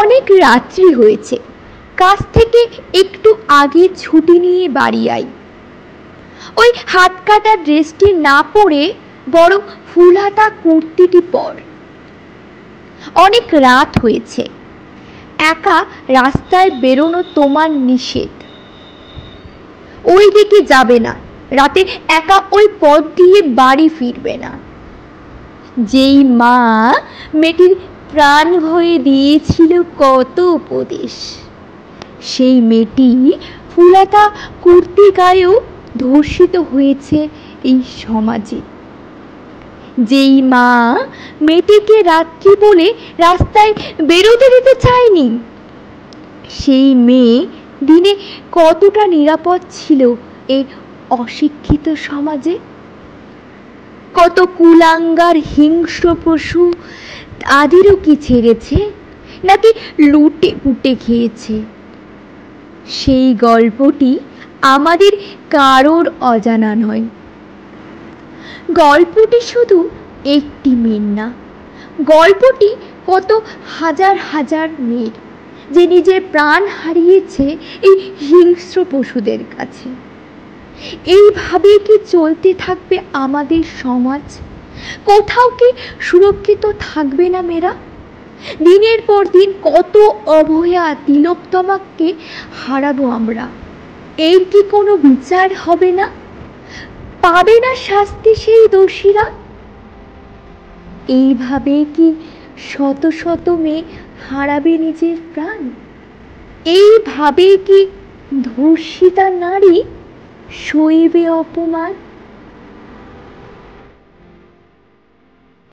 অনেক রাত্রি হয়েছে, কাজ থেকে একটু আগে ছুটি নিয়ে বাড়ি আই। ওই হাত কাটা ড্রেসটি না পরে বরং ফুলহাতা কুর্তিটি পর। অনেক রাত হয়েছে, একা রাস্তায় বেরোনো তোমার নিষেধ। ওই দিকে যাবে না, রাতে একা ওই পথ দিয়ে বাড়ি ফিরবে না। যেই মা মেয়েটির প্রাণ ভয়ে দিয়েছিল কত উপদেশ, সেই মেয়েটি ফুলহাতা কুর্তি গায়েও ধর্ষিত হয়েছে এই সমাজে। যেই মা মেয়েটিকে রাত্রি বলে রাস্তায় বেরোতে দিতে চায়নি, সেই মেয়ে দিনে কতটা নিরাপদ ছিল এই অশিক্ষিত সমাজে। কত কুলাঙ্গার হিংস্র পশু তাদেরও কি ছেড়েছে, নাকি লুটে পুটে খেয়েছে? সেই গল্পটি আমাদের কারোর অজানা নয়। গল্পটি শুধু একটি মেয়ের না, গল্পটি কত হাজার হাজার মেয়ের, যে নিজের প্রাণ হারিয়েছে এই হিংস্র পশুদের কাছে। এইভাবে কি চলতে থাকবে আমাদের সমাজ? কোথাও কি সুরক্ষিত থাকবে না মেয়েরা? দিনের পর দিন কত অবহেলা তিলোত্তমাকে হারাবো আমরা। এর কি কোনো বিচার হবে না? পাবে না শাস্তি সেই দোষীরা? এইভাবে কি শত শত মেয়ে হারাবে নিজের প্রাণ? এইভাবে কি ধর্ষিতা নারী সইবে অপমান?